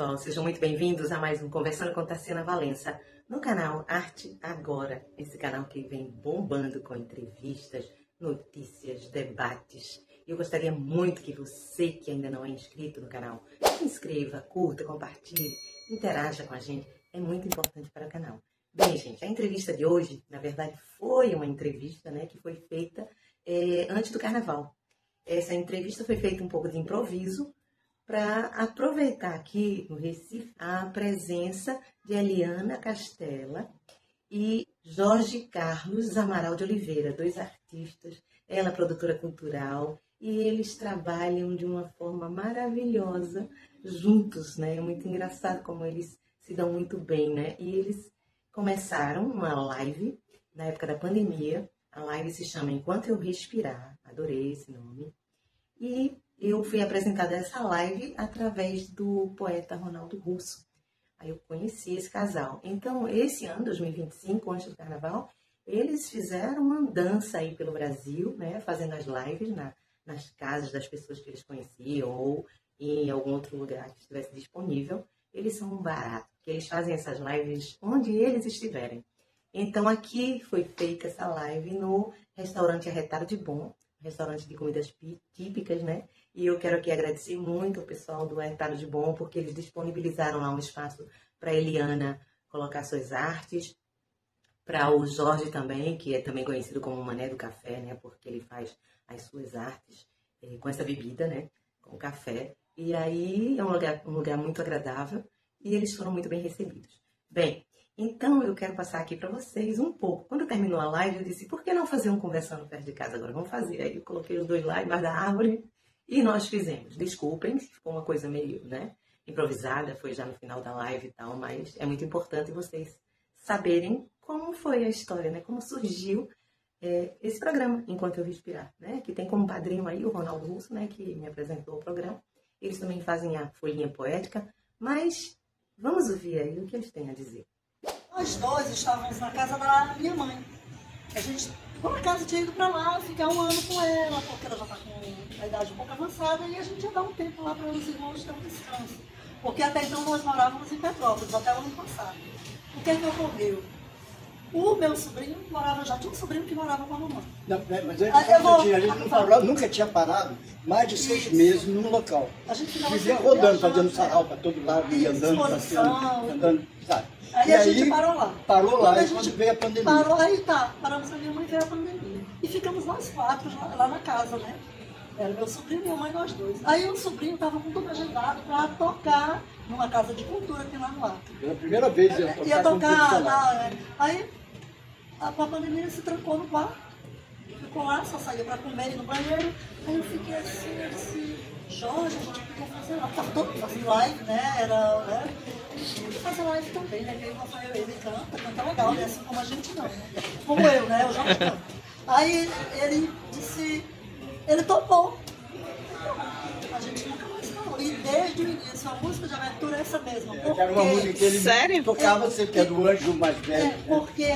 pessoal, sejam muito bem-vindos a mais um Conversando com Tassiana Valença, no canal Arte Agora, esse canal que vem bombando com entrevistas, notícias, debates. Eu gostaria muito que você que ainda não é inscrito no canal, se inscreva, curta, compartilhe, interaja com a gente, é muito importante para o canal. Bem, gente, a entrevista de hoje, na verdade, foi uma entrevista, né, que foi feita antes do Carnaval. Essa entrevista foi feita um pouco de improviso, para aproveitar aqui no Recife a presença de Eliana Castella e Jorge Carlos Amaral de Oliveira, dois artistas, ela é produtora cultural, e eles trabalham de uma forma maravilhosa juntos, né? É muito engraçado como eles se dão muito bem, né? E eles começaram uma live na época da pandemia, a live se chama Enquanto Eu Respirar, adorei esse nome, e eu fui apresentada a essa live através do poeta Ronaldo Russo. Aí eu conheci esse casal. Então, esse ano, 2025, antes do Carnaval, eles fizeram uma dança aí pelo Brasil, né, fazendo as lives nas casas das pessoas que eles conheciam ou em algum outro lugar que estivesse disponível. Eles são um barato, porque eles fazem essas lives onde eles estiverem. Então, aqui foi feita essa live no restaurante Arretado de Bom, restaurante de comidas típicas, né? E eu quero aqui agradecer muito ao pessoal do Arretado de Bom, porque eles disponibilizaram lá um espaço para a Eliana colocar suas artes, para o Jorge também, que é também conhecido como Mané do Café, né? Porque ele faz as suas artes com essa bebida, né? Com café. E aí é um lugar muito agradável e eles foram muito bem recebidos. Bem, então eu quero passar aqui para vocês um pouco. Quando terminou a live, eu disse, por que não fazer um Conversando perto de casa agora? Vamos fazer. Aí eu coloquei os dois lá embaixo da árvore e nós fizemos. Desculpem, ficou uma coisa meio, né, improvisada, foi já no final da live e tal, mas é muito importante vocês saberem como foi a história, né, como surgiu esse programa, Enquanto Eu Respirar, né, que tem como padrinho aí o Ronaldo Russo, né, que me apresentou o programa. Eles também fazem a folhinha poética, mas vamos ouvir aí o que eles têm a dizer. Nós dois estávamos na casa da minha mãe. A gente, por acaso, tinha ido para lá ficar um ano com ela, porque ela já está com a idade um pouco avançada, e a gente ia dar um tempo lá para os irmãos ter um descanso. Porque até então nós morávamos em Petrópolis, até o ano passado. O que é que ocorreu? O meu sobrinho já tinha um sobrinho que morava com a mamãe. Não, mas a gente nunca tinha parado mais de 6 meses num local. A gente vivia rodando, fazendo sarau para todo lado, e andando, andando, sabe? Aí a gente parou lá. Parou lá, e quando veio a pandemia. Paramos na minha mãe e veio a pandemia. E ficamos nós quatro lá na casa, né? Era meu sobrinho, minha mãe, nós dois. Aí o sobrinho estava com tudo agendado para tocar numa casa de cultura aqui lá no Acre. Pela primeira vez ia tocar lá. Aí a pandemia se trancou no quarto. Ficou lá, só saía para comer no banheiro. Aí eu fiquei assim, Jorge, a gente podia fazer lá. Estava todo mundo fazendo live, né? Fazer live também, né? Que aí o Rafael, ele canta legal, né? Assim como a gente não, né? Como eu, né? O Jorge canta. Aí ele disse, ele topou. A gente nunca mais falou. E desde o início, a música de abertura é essa mesma. Porque... Era uma música que ele tocava sempre, que é do Anjo Mais Velho. Porque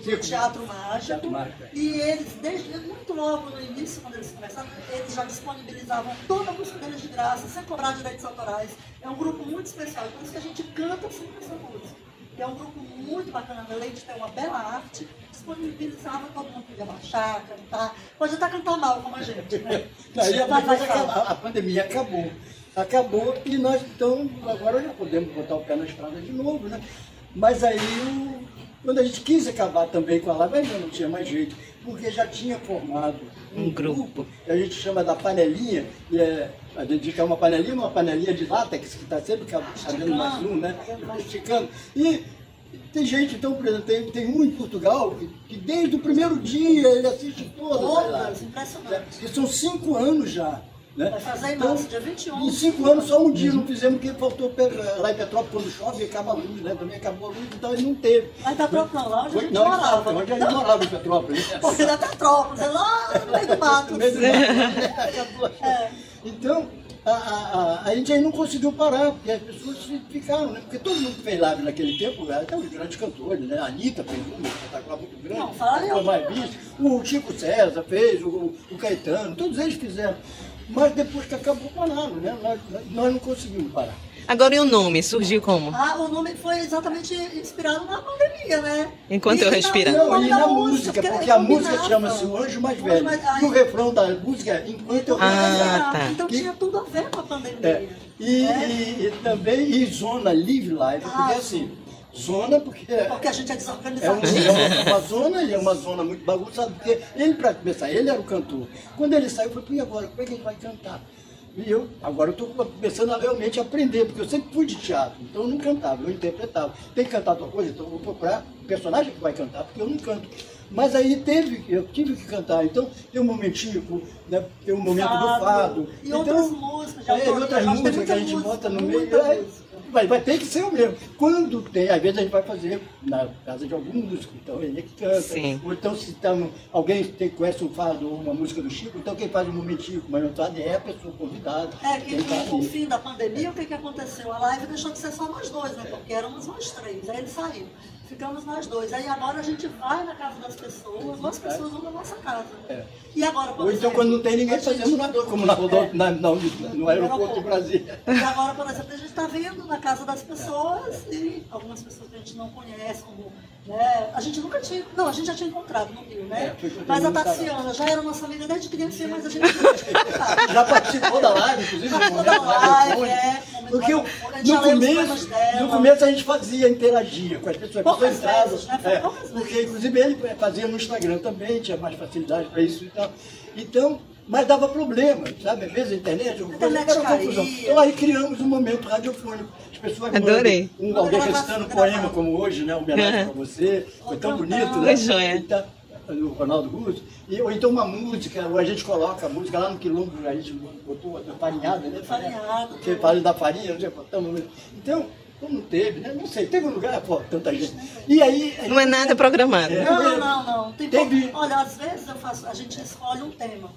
do Teatro Mágico. E eles, desde muito logo no início, quando eles começaram, eles já disponibilizavam toda a música deles de graça, sem cobrar direitos autorais. É um grupo muito especial, por isso que a gente canta sempre essa música. E é um grupo muito bacana, além de ter uma bela arte, disponibilizava, todo mundo podia baixar, cantar. Pode até cantar mal, como a gente, né? A pandemia acabou. Acabou e nós, então, agora já podemos botar o pé na estrada de novo, né? Mas aí, quando a gente quis acabar também com a live, ainda não tinha mais jeito, porque já tinha formado um grupo, que a gente chama da panelinha, a gente diz que é uma panelinha de látex, que está sempre fazendo mais um, né? Esticando. E tem gente, então, por exemplo, tem um em Portugal, que desde o primeiro dia ele assiste todas. Impressionante. Que são 5 anos já. Né? Vai fazer em março, dia 21. Em 5 anos, só um dia não fizemos, porque faltou lá em Petrópolis, quando chove, acaba a luz, né? Também acabou a luz, então ele não teve. Mas em Petrópolis não, lá onde a gente morava. Onde a gente morava em Petrópolis. Porque da Petrópolis, é lá no meio do mato. Então, a gente aí não conseguiu parar, porque as pessoas ficaram, né? Porque todo mundo fez live naquele tempo, até os grandes cantores, né? A Anitta fez uma espetacular muito grande. Não, fala eu. O Chico César fez, o Caetano, todos eles fizeram. Mas depois que acabou, pararam, né? Nós não conseguimos parar. Agora, e o nome? Surgiu como? O nome foi exatamente inspirado na pandemia, né? Enquanto eu respiro. Não, e na música, porque a música chama-se O Anjo Mais Velho. E o refrão da música é Enquanto Eu tá. Então tinha tudo a ver com a pandemia. E também, e Zona Live Live, porque assim, zona porque a gente é desorganizado. Uma zona, e é uma zona muito bagunçada, porque ele, para começar, ele era o cantor. Quando ele saiu, eu falei, e agora, como é que ele vai cantar? E agora eu estou começando a realmente aprender, porque eu sempre fui de teatro, então eu não cantava, eu interpretava. Tem que cantar outra coisa, então eu vou procurar o personagem que vai cantar, porque eu não canto. Mas aí eu tive que cantar, então tem um momentinho, né, tem um momento do fado. E então, outras músicas, outras músicas que a gente bota no meio. Vai ter que ser o mesmo. Quando tem, às vezes a gente vai fazer na casa de algum músico, então ele é que canta. Sim. Ou então se alguém conhece um fado ou uma música do Chico, então quem faz o momentinho, mas não fado é a pessoa convidada. Com o fim da pandemia, o que aconteceu? A live deixou de ser só nós dois, né? Porque éramos nós três. Aí ele saiu. Ficamos nós dois. Aí agora a gente vai na casa das pessoas, as pessoas vão na nossa casa. E agora, ou então quando não tem ninguém, fazemos no aeroporto de Brasília. E agora, por exemplo, a gente está vindo na casa das pessoas e algumas pessoas que a gente não conhece, como, né, a gente nunca tinha, não, a gente já tinha encontrado no Rio, né? Mas a Tassiana já era nossa amiga desde criança, mas a gente nunca tinha encontrado. Já participou da live, inclusive. Participou da live, porque no começo a gente interagia com as pessoas. Poucas vezes, né? Porque inclusive ele fazia no Instagram também, tinha mais facilidade para isso e tal. Então, mas dava problema, sabe? Às vezes a internet era confusão. Então aí criamos um momento radiofônico. As pessoas adorei. Alguém recitando um poema como hoje, né? Homenagem para você. Foi tão bonito, né? Foi joia. O Ronaldo Russo, ou então uma música, ou a gente coloca a música lá no quilombo, a gente botou farinhada, né? Farinhada. Porque fala da farinha, não sei, botamos. Então, como teve, né? Não sei, teve um lugar, pô, tanta gente. E aí. Não é nada programado. Não. Olha, às vezes a gente escolhe um tema.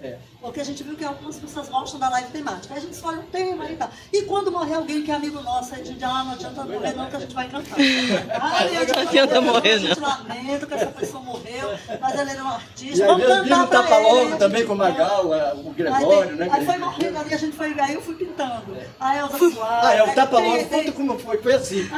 Porque a gente viu que algumas pessoas gostam da live temática. Aí a gente escolhe um tema e tal. E quando morrer alguém que é amigo nosso, a gente diz, não adianta morrer não, que a gente vai cantar. Não adianta morrer, não. A gente lamenta que essa pessoa morreu, mas ele era um artista. E Vamos cantar pra tapa ele. logo também com o Magal, o Gregório, né? Aí foi morrendo ali, a gente foi, aí eu fui pintando. Aí Elza Soares. O tapa logo, conta como foi. Foi assim.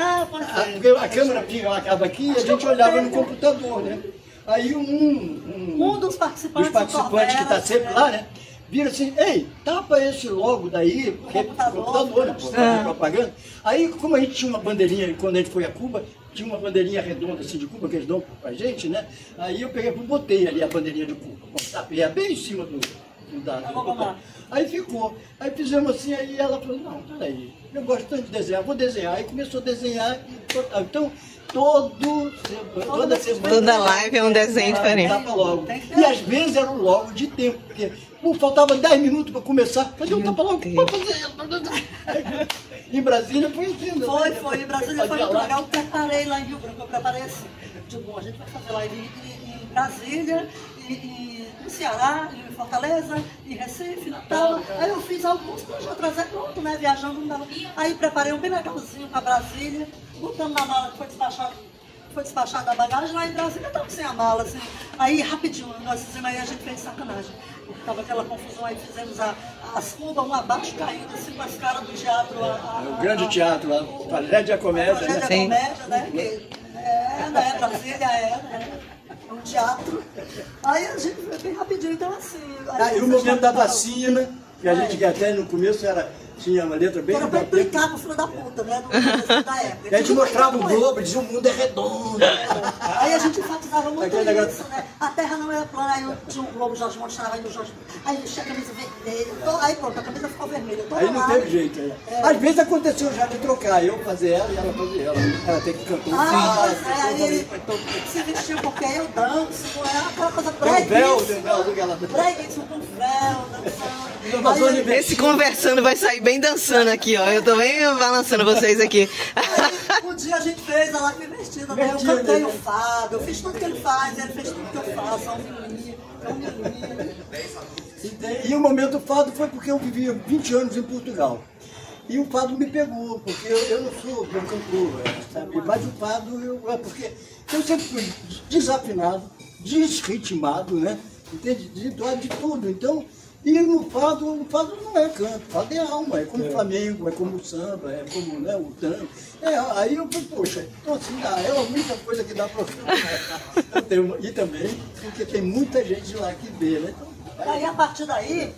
Porque a câmera ficava aqui e a gente olhava no computador, né? Aí um dos participantes que está sempre lá, né? Vira assim, ei, tapa esse logo daí, porque é computador, né? Propaganda. Aí, como a gente tinha uma bandeirinha, quando a gente foi a Cuba, tinha uma bandeirinha redonda assim de Cuba, que eles dão pra gente, né? Aí eu peguei, botei ali a bandeirinha de Cuba, tapei bem em cima do aí ficou. Aí fizemos assim, aí ela falou, não, peraí, eu gosto tanto de desenhar, vou desenhar. Aí começou a desenhar e total. Então, toda semana. Toda live é um desenho diferente. Tapa logo. E às vezes era um logo de tempo, porque faltava 10 minutos para começar. Cadê o tapa logo? Em Brasília foi assim. Foi. Em Brasília foi muito legal. Eu preparei lá em Rio Branco, eu preparei assim. Bom, a gente vai fazer live em Brasília, no Ceará, em Fortaleza, em Recife, Natal. Aí eu fiz alguns para trazer pronto, né? Viajando, não dava. Aí preparei um bem legalzinho para Brasília, botando na mala que foi despachada a bagagem, lá em Brasília estava sem a mala, assim. Aí rapidinho, nós fizemos, aí a gente fez sacanagem. Estava aquela confusão, aí fizemos as cubas, um abaixo caindo assim com as caras do teatro. O grande teatro lá, o Tragédia Comédia. Tragédia Comédia, né? Né? Brasília né? Um teatro. Aí a gente foi bem rapidinho, então assim. E o momento da vacina, que a gente até no começo tinha uma letra bem. Era pra implicar com o filho da puta, né? Da época. E a gente mostrava o globo, dizia o mundo é redondo. Aí a gente enfatizava muito isso, né? A terra não era plana, aí tinha um globo, o Jorge mostrava, aí o Jorge. Aí vestia a camisa vermelha, aí pronto, a camisa ficou vermelha. Aí não teve jeito. Às vezes aconteceu já de trocar, eu fazer ela e ela fazer ela. Ela tem que cantar. Aí ele se vestiu porque eu danço, aquela coisa breguíssimo, com véu, dançando. Esse conversando vai sair bem dançando aqui, ó. Eu tô bem balançando vocês aqui. Aí, um dia a gente fez a live vestida, né? Eu cantei o fado, eu fiz tudo que ele faz, ele fez tudo que eu faço, é um menininho. E o momento do fado foi porque eu vivia 20 anos em Portugal. E o fado me pegou, porque eu não sou um cantor, sabe? Mas o fado, porque eu sempre fui desafinado, desritimado, né? Entende? De tudo. Então, E no fado não é canto, fado é alma, é como o Flamengo, é como o samba, é como, né, o tango. Aí eu falei, poxa, então assim, é a única coisa que dá para e também, porque tem muita gente lá que vê, né? Então, aí a partir daí,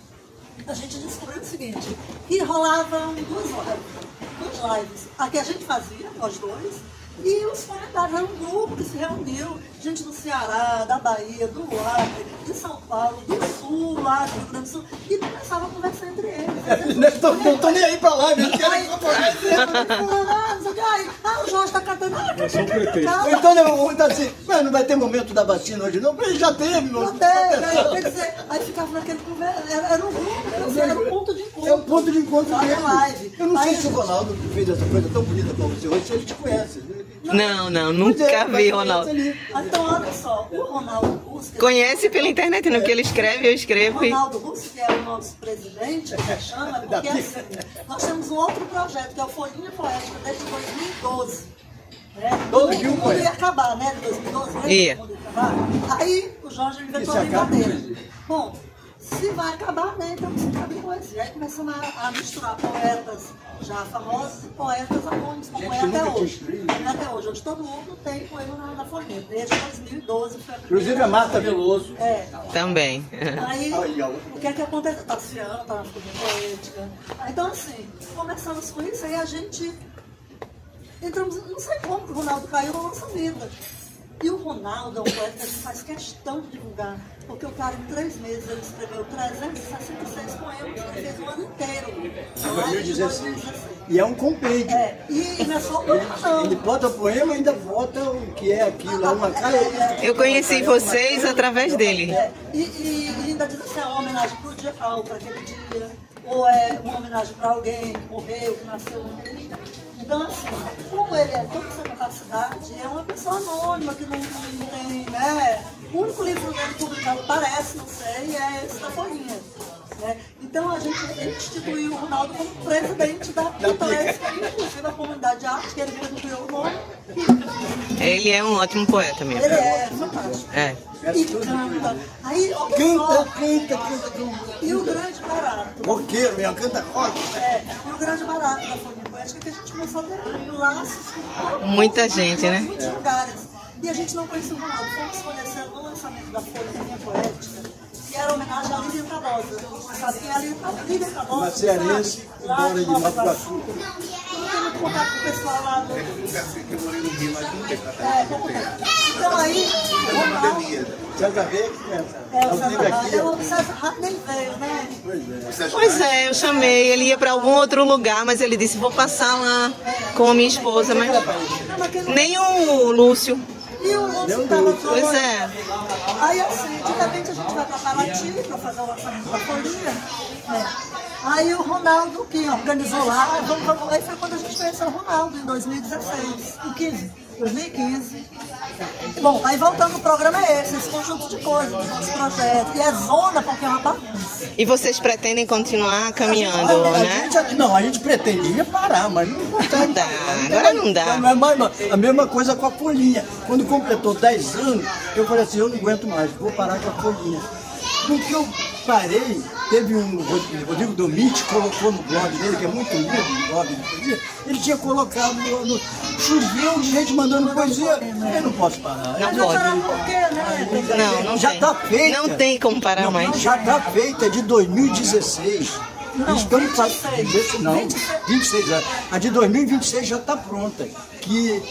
a gente descobriu o seguinte, que rolavam duas lives. A que a gente fazia, nós dois, e os comentários, era um grupo que se reuniu, gente do Ceará, da Bahia, do Acre, de São Paulo, do Sul, lá do Rio Grande do Sul, e começava a conversar entre eles. Não tô nem aí pra lá, né? O Jorge tá cantando. Então assim, mas não vai ter momento da vacina hoje não? Ele já teve, meu. Já teve, quer dizer, aí ficava naquele conversa, era um grupo, era um ponto de encontro. É um ponto de encontro mesmo. Live. Eu não sei se o Ronaldo fez essa coisa tão bonita pra você hoje, se ele te conhece. Não, nunca vi Ronaldo. Então, olha só, o Ronaldo Russo... Conhece pela internet, no que ele escreve, eu escrevo. O Ronaldo Russo, que é o nosso presidente, que chama, porque assim, nós temos um outro projeto, que é o Folhinha Poética, desde 2012. Né? Todo dia um poeta. Ia acabar, né? De 2012, Ia. Aí o Jorge inventou a brincadeira. Bom, se vai acabar, né? Então você cabe poesia. Aí começamos a misturar poetas já famosos e poetas anônimos, como é até hoje. Até hoje. Hoje todo mundo tem poema na Folhinha. Desde 2012 foi a primeira. Inclusive a Marta Veloso. Também. Aí, o que é que acontece? Tassiano tá na Folhinha Poética. Então, assim, começamos com isso, aí a gente entramos, não sei como que o Ronaldo caiu na nossa vida. E o Ronaldo é um poeta que a gente faz questão de divulgar, porque o cara em 3 meses ele escreveu 366 poemas, ele fez um ano inteiro. 2016. E é um compêndio. E não é só poema, não. Ele bota poema e ainda bota o que é aquilo, uma cara. Eu conheci vocês através dele. E ainda diz assim, é uma homenagem para o dia, para aquele dia, ou é uma homenagem para alguém que morreu, que nasceu no dia. Então, assim, como ele é toda essa capacidade, é uma pessoa anônima que não tem, né? O único livro dele publicado, parece, não sei, é esse da Folhinha. Né? Então, a gente instituiu o Ronaldo como presidente da Pitoresca, inclusive a comunidade de arte, que ele mesmo criou o nome. Ele é um ótimo poeta mesmo. Ele é fantástico. E canta. Aí, Canta. E o grande barato. Roqueiro, mesmo, canta rock. E o grande barato da Folhinha Poética é que a gente começou a ter laços com Muita gente, né? muitos lugares. E a gente não conhecia o Ronaldo. Fomos conhecer no lançamento da Folhinha Poética, que era homenagem a Lídia Tabosa. Sabe quem é a Lídia Tabosa? Uma cearense, embora de Nova Iguaçu. Eu tenho muito contato com o pessoal lá do... Então aí, o Ronaldo... César Reis, o César Reis nem veio, né? Pois é, eu chamei. Ele ia para algum outro lugar, mas ele disse, vou passar lá com a minha esposa. Mas nem o Lúcio. E o Lúcio estava todo... Pois é. Aí assim, de repente a gente vai para Paraty para fazer o lançamento da Folhinha. Aí o Ronaldo, que organizou lá, aí foi quando a gente conheceu o Ronaldo, em 2016, em 2015. Bom, aí voltando, o programa é esse conjunto de coisas, dos nossos projetos. E é zona porque é uma bagunça. E vocês pretendem continuar caminhando, né? A gente pretendia parar, mas não consegue. Não dá, agora não dá. A mesma coisa com a Folhinha. Quando completou 10 anos, eu falei assim, eu não aguento mais, vou parar com a Folhinha. No que eu parei, teve um Rodrigo Domit, colocou no blog dele, que é muito lindo o blog de poesia, ele tinha colocado choveu de gente mandando poesia. Eu não posso parar. Não pode. Por quê, né? Não já tem. Está feita. Não tem como parar mais. Já está feita, é de 2016. Não, Estamos 26. Não, 26 anos. A de 2026 já está pronta. E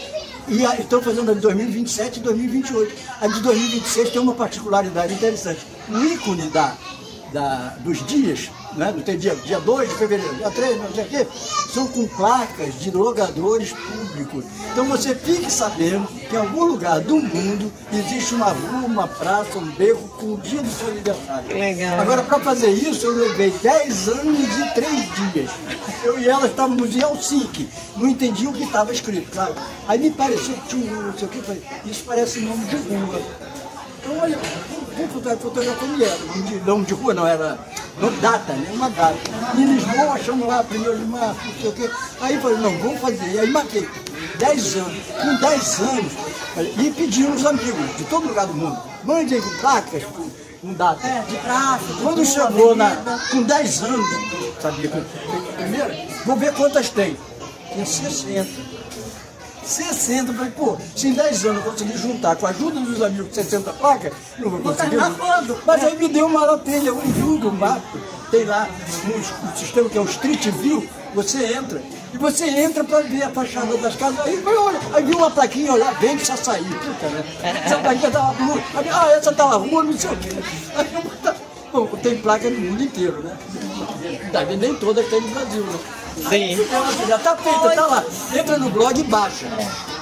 estão fazendo a de 2027 e 2028. A de 2026 tem uma particularidade interessante. O ícone dos dias, né? Tem dia 2 de fevereiro, dia 3, não sei o quê, são com placas de logadores públicos. Então você fique sabendo que em algum lugar do mundo existe uma rua, uma praça, um beco com o dia do seu aniversário. Legal. Agora, para fazer isso, eu levei 10 anos e 3 dias. Eu e ela estávamos em Helsinki, não entendia o que estava escrito, sabe? Aí me pareceu que tinha não sei o que, falei, isso parece nome de rua. Então, olha, vamos fotografar mulher, nome de rua não, era data, né? Uma data. E em Lisboa, achamos lá, 1º de março, não sei o quê. Aí falei, não, vamos fazer. E aí marquei 10 anos. Com 10 anos, e pediram os amigos de todo lugar do mundo. mãe de placas com data. De praça, de Quando rua, chegou avenida. com 10 anos, sabia que primeiro, vou ver quantas tem. Tinha 60. 60, falei, pô, se em 10 anos eu conseguir juntar com a ajuda dos amigos 60 placas, não vou conseguir. terminar quando? Mas aí me deu uma telha, um Google Maps, tem lá um sistema que é o Street View, você entra, e você entra para ver a fachada das casas, aí, olha, aí viu uma plaquinha, olha, vende açaí, puta, né? Essa plaquinha tá na rua, aí, essa tá na rua, não sei o quê. Aí eu botava, bom, tem placa no mundo inteiro, né? Daí nem todas tem no Brasil, né? Sim. Já tá feita, tá lá. Entra no blog e baixa.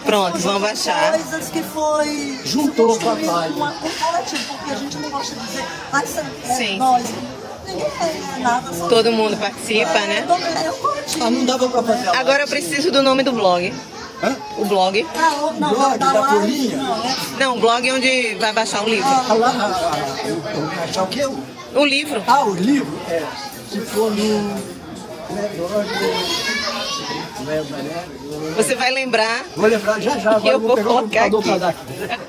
Pronto, vamos baixar. Coisas que foi Juntou com a construído Pai. um coletivo, porque a gente não gosta de dizer, Sim. nós. Ninguém fez nada. Só Todo mundo participa, né? É um coletivo. Ah, não dava pra fazer a Agora eu preciso do nome do blog. Hã? O blog. Não, Blog da live, Folhinha? não, é Não, o blog é onde vai baixar o livro. Ah, lá, achar o quê? O livro. Ah, o livro? É. Se for no. Você vai lembrar. Vou lembrar já, agora Eu eu vou pegar o colocar computador aqui. pra dar.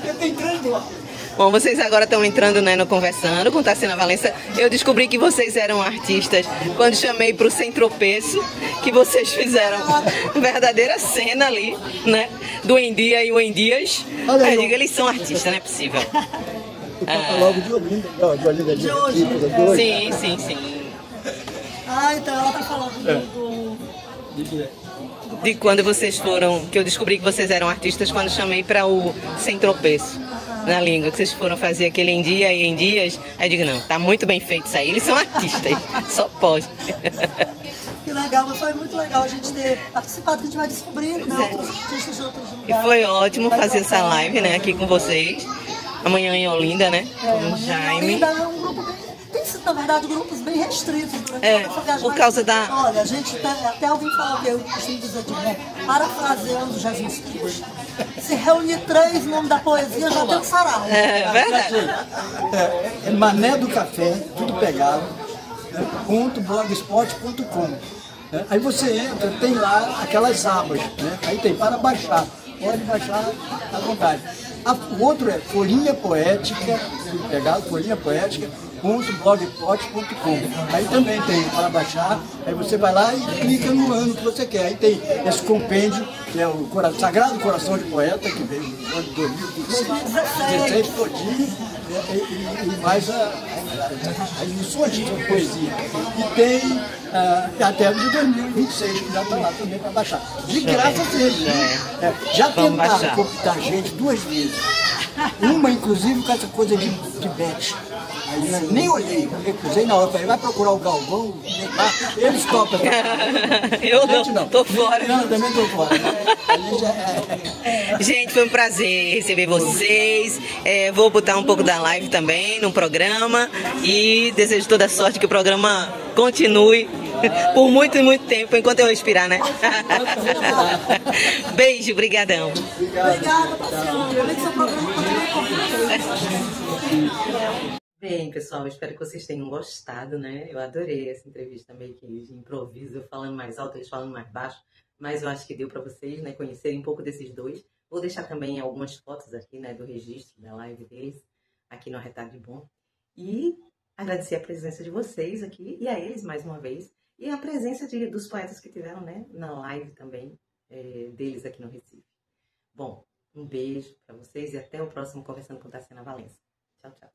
Eu tenho 3 blogs. Bom, vocês agora estão entrando, né, no Conversando com Tarsina Valença. Eu descobri que vocês eram artistas quando chamei para o Sem Tropeço, que vocês fizeram uma verdadeira cena ali, né? Do Endia e o Endias. Olha aí, Eu digo, eles são artistas, não é possível. E toca logo de Olinda, de Olinda de hoje. dois. Sim, sim, sim. Ah, então ela tá falando do De quando vocês foram, que eu descobri que vocês eram artistas quando chamei para o Sem Tropeço. Na língua, que vocês foram fazer aquele em dia e em dias. Aí eu digo, não, tá muito bem feito isso aí. Eles são artistas, só pode. Que legal, mas foi muito legal a gente ter participado, que a gente vai descobrindo, né? Outros artistas de outros E lugares. foi ótimo Vai fazer essa trocando. live, né, aqui com vocês. Amanhã em Olinda, né? Com o Jaime. Ainda é um grupo bem, tem sido, na verdade, grupos bem restritos durante É, toda essa viagem. por mas, causa da- Olha, a gente até alguém falou que eu costumo dizer de mim, parafraseando Jesus Cristo. Se reunir 3 nomes da poesia, já tem um sarau. É verdade. É Mané do Café, tudo pegado, né, .blogspot.com. Né? Aí você entra, tem lá aquelas abas, né? Aí tem para baixar, pode baixar à vontade. O outro é Folhinha Poética, tudo pegado, Folhinha Poética, .blogspot.com. Aí também tem para baixar, aí você vai lá e clica no ano que você quer. Aí tem esse compêndio, que é o Sagrado Coração de Poeta, que veio no ano de 2016 todinho, e mais as lições de poesia. E tem até o de 2026, que já está lá também para baixar. De graça mesmo. Já Vamos tentaram baixar. cooptar gente 2 vezes. Uma, inclusive, com essa coisa de bet. Aí eu nem olhei, recusei na hora, falei, vai procurar o Galvão, eles topam. Eu não, tô fora. Não, também tô fora. A gente Gente, foi um prazer receber vocês. Vou botar um pouco da live também no programa e desejo toda sorte que o programa continue por muito e muito tempo, enquanto eu respirar, né? Beijo, brigadão. Obrigada, Tarsina. Como é que seu programa continua? Bem, pessoal, espero que vocês tenham gostado, né? Eu adorei essa entrevista meio que de improviso, eu falando mais alto, eles falando mais baixo, mas eu acho que deu para vocês, né, conhecerem um pouco desses dois. Vou deixar também algumas fotos aqui, né, do registro da live deles, aqui no Retardo de Bom. E agradecer a presença de vocês aqui, e a eles mais uma vez, e a presença dos poetas que tiveram, né, na live também, deles aqui no Recife. Bom, um beijo para vocês e até o próximo Conversando com Tarsina Valença. Tchau, tchau.